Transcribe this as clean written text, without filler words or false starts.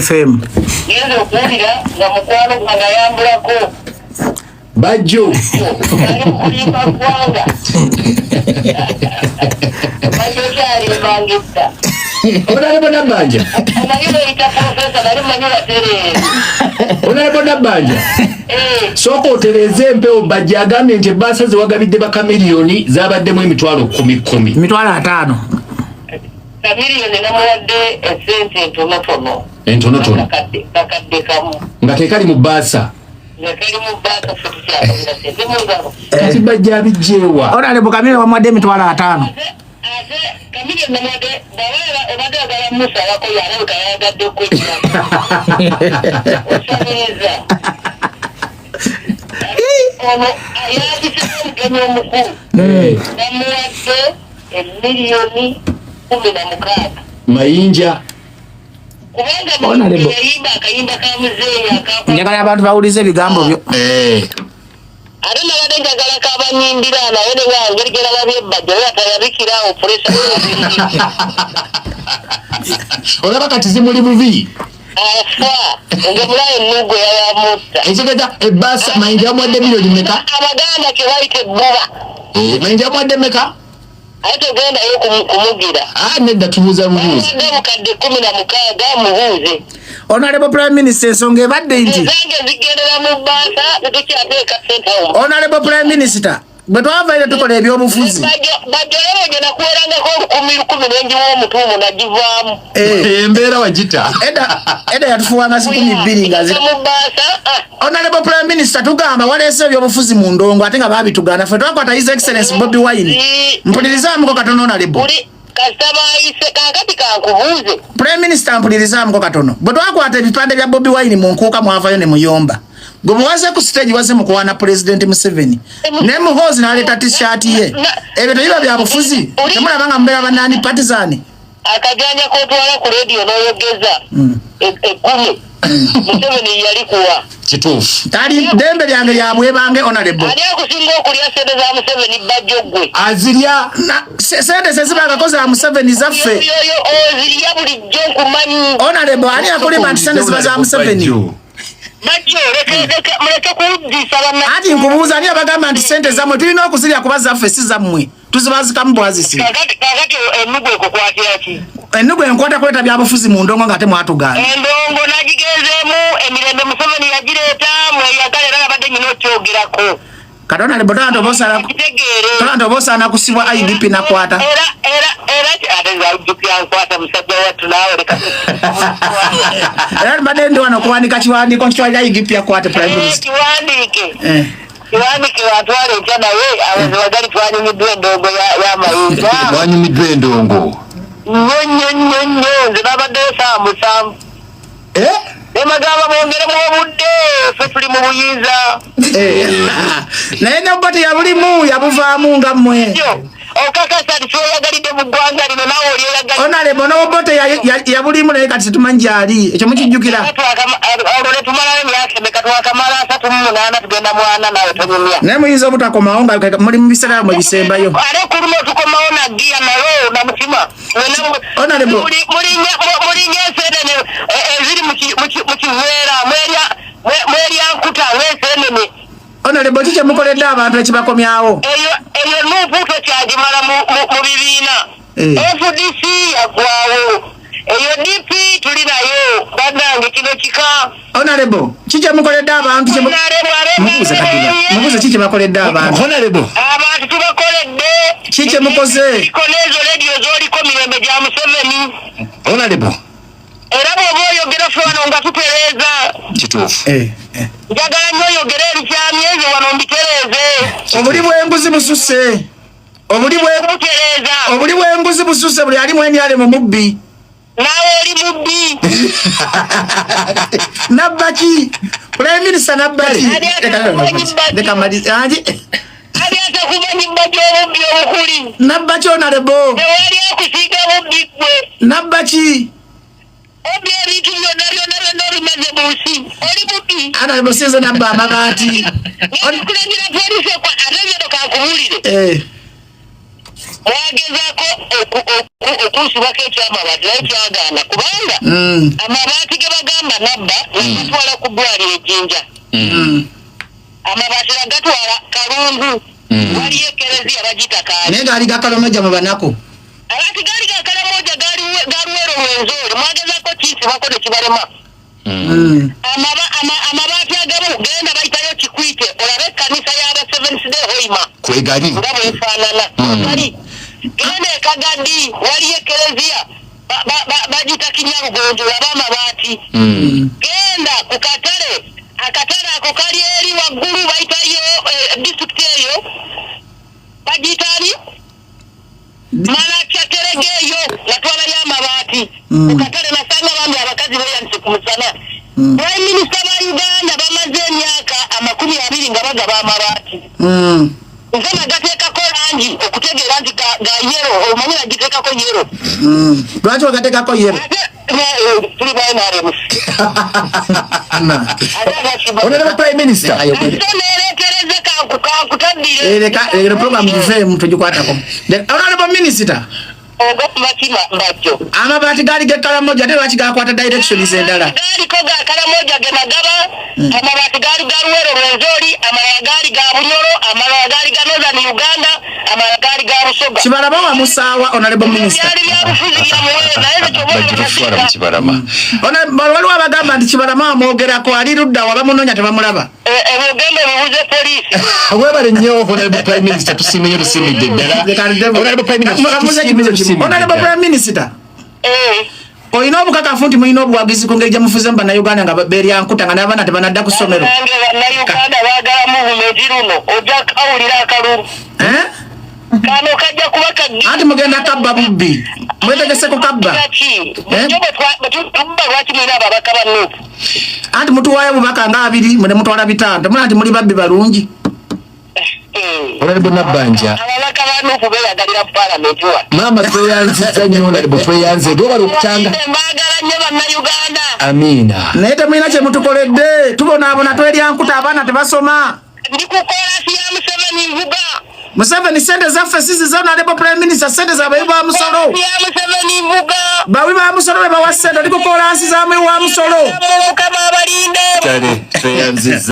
FM. Yendo kuulira nga mukwano gwanga yambulako. Bajjo. Kulimba kwanga. Bajjo kyali mbangita. Onalebo nabanja. Amanyiro ita profesa nali manyira tere. Onalebo nabanja. Soko otereze mpeo bajja agambye nti basa ziwagabidde baka miliyoni zabaddemu emitwalo 10. Mitwalo 5. Miliyoni namuwadde esente ntonotono. Entonotono. Kakadde kamu. Nga tekali mu basa. Nekali mu basa futisha sente mungalo. Kati bajja bijjewa. Onalebo Kamile wamuwadde emitwalo 5. Kamile namuwadde bawala obadagala Musa wako yalabika yagadde kwekira. Osamiriza. Ono ayabise omugenyi omukulu. Namuwadde emiliyoni 16. Mayinja. Kubanga yayimba akayimba ka muzeeyi akapa. Njagala abantu bawulize ebigambo byo. Ate nabadde njagala kabanyimbira naye ne ngeri gerabye bajja atayabikirawo puresa. Olaba kati zimuli bubi. Afa nga mulayo nugo yayamutta. Ekigenda ebasa mayinja yamuwadde miliyoni meka? Abaganda ke bayite ebbuba. Mayinja yamuwadde meka? Ate genda yo kumugira. Nedda tubuuza bubuuza. Mukadde 16 mubuuze. Honorable Prime Minister ensonga ebadde nti. Zange zigendera mu banka tukyateeka sente awo. Honorable Prime Minister bwe twavaire tukola ebyobufuzi. Bajja yabagenda kuwerangako 10 n'enji w'omutuumu nagivaamu. Embeera wagita. Eda yatufuwanga 12 nga zi. Honorable Prime Minister tugamba waleese ebyobufuzi mu ndongo ate nga babitugana ffe twakwata His Excellency Bobi Wine. Mpulirizamuko katono Honorable. Kasitama ayise kakati kankubuuze. Prime Minister mpulirizamuko katono. Bwe twakwata ebipande bya Bobi Wine mu nkuuka mwavayo ne muyomba. Gwe muwaze ku stage waze mukuwana President Museveni. Ne muhozi n'aleeta t-shirt ye. Ebyo tebiba bya bufuzi. Temulabanga mbeera banani partisan. Akajanja kotwala ku radio n'oyogeza. Ekumi. Museveni yali kuwa. Kituufu. Tali dembe lyange lyabwebange Honorable. Ani akusinga okulya sente za Museveni bajjo gwe. Azirya. Sente zezibanga za Museveni zaffe. Ozirya bulijjo nkumanyi. Honorable ani akulima nti sente ziba za Museveni. Bajjo muleke kuddisa bana. Ati nkubuuza ani abagamba nti sente zammwe tulina okuzirya kuba zaffe si zammwe. Tuzibazikamu bwazisi. Kakati ennugu ekukwatira ki? Ennugu enkwata kuleta byabufuzi mu ndongo nga temwatugana. Endongo nagigezeemu emirembe Museveni yagireeta mweyagala era nabadde nyina okyogerako. Katona libotana tobosa kusibwa IDP nakwata. Era ateza IDP ankwata musajja wattu naawe leka. Era mbadde ndi wano kuwanika kiwandiiko nkitwalira IDP akwate Prime Minister. Kiwandiike watwala ekya naye abazibagali twanyumiddwa endongo y'amayinja. Twanyumiddwa endongo. Nnyo nze nabaddeyo saa musanvu. Emagamba mwongeremu obudde ffe tuli mu buyinza. Naye n'obote yabulimu yabuvaamu nga mmwe. Okakasa nti tweyagalidde mu ggwanga lino naawe olyeyagalidde. Honorable n'obote yabulimu naye kati situmanyi gyali. Ekyo mukijjukira. Olwo ne tumalayo emyaka emeka twakamala 38 tugenda mu 4 naawe tonyumya. Naye muyinza obutakomawo nga muli mu biseera mwe bisembayo. Ate kuluma tukomawo nagiya nayo na mutima. Honorable. Mulinnya enseenene eziri mu kiveera mwerya nkuta ng'enseenene. Honorable kiki mukoledde abantu ekibakomyawo? Eyo nuupu tokyagimala mu bibiina. FDC yagwawo. Eyo DP tuli nayo bannange kino kika. Honorable kiki mukoledde abantu mubuze kiki bakoledde abantu? Honorable. Abantu tubakoledde. Kiki mukoze? Ikonezo radio zoliko mirembe gya Museveni. Honorable. Era bw'oba oyogera ffe wano nga tutereeza. Kituufu. Njagala nnyo oyogera ebikyamyezi wano mbitereeze. Obuli bw'enguzi bususse. Obuli bw'enguzi bususse buli alimu enyale mu mubbi. Naawe oli mubbi. Nabbaki. Prime Minister nabbaki. Leka malize. Ali atakumanyi mbadde obubbi obukuli. Nabbaki Honorable. Tewali akusiiga bubbi gwe. Nabbaki. Obbi ebintu byonna obimaze mu nsi. Oli mubbi. Honorable sinze nabba amagaati. Nkulangira polisi ate byono kankubuulire. mwagezako okusibako ekyamabati naye kyagaana kubanga amabaati ge bagamba nabba nagatwala ku ddwaliro ejjinja amabaati nagatwala Kalungu waliyo ekereziya bagita kaali naye gaali gakalamoja mu banako abati gaali gakalamoja galuwero Rwenzori mwagezako kisibako ne kibalema amabaati agamu genda bayitayo Kikwite olabe ekkanisa y'aba Seventh Day Hoima kwegali nga bwefaanana kwegali genda e Kagadi waliyo ekereziya bagita Kinyarugonjo laba amabaati genda ku katale akatale ako kali eri waggulu bayitayo district eyo bagitani Malakyaterege eyo natwalayo amabaati ku katale nasanga bambi abakazi beyanise ku musana Prime Minister wa Uganda bamaze emyaka 20 nga bagaba amabaati nsana gateekako langi okutegeera nti ga yero omanyi nagiteekako yero lwaki wagateekako yero tuli baNRM Honorable Prime Minister lero program gifeemu tugikwatako Honorable Minister amabaati gaali gekalamoja ate lwaki gakwata directions endala gaaliko ga Kalamoja ge nagaba amabaati gaali ga Luwero Rwenzori amalala gaali ga Bunyoro amalala gaali ga Northern Uganda amalala gaali ga Busoga Kibalama wa Musaawa Honorable Minister waliwo abagamba nti Kibalama amwogerako ali ludda wa bamunoonya tebamulaba ebugende bubuze poliisi webale nnyo Honorable Prime Minister tusimenye lusimidde ddala Honorable Prime Minister oyina obukakafu nti mulina obuwagizi ku ngeri gye mufuze mu bannayuganda nga beeryankuta nga n'abaana tebanadda ku ssomero bannayuganda baagala muvumenti luno ojja kawulira akalulu kano kajja kuba kaddi anti mugenda kabba bubbi mwetegese ku kabba lwaki mulina ababaka bannuupu anti mutuwaayo bubaka nga 2 mune mutwala 5 temuna nti muli babbi balungi Honorable Nabbanja ababaka bannuupu beeyagalira mu paalamenti wa maama tweyanziza nnyo Honorable tweyanze dwobala okutanga mbaagala nnyo bannayuganda amiina naye temulina kye mutukoledde tubonaabona tweryankuta abaana tebasoma ndi ku koolasi ya Museveni nvuga Museveni sente zaffe sizizo Honorable Prime Minister sente za bawi ba musolo ya Museveni nvuga bawi ba musolo be bawa sente ndi ku koolasi za mwe wa musolo mukama abalinde tweyanziza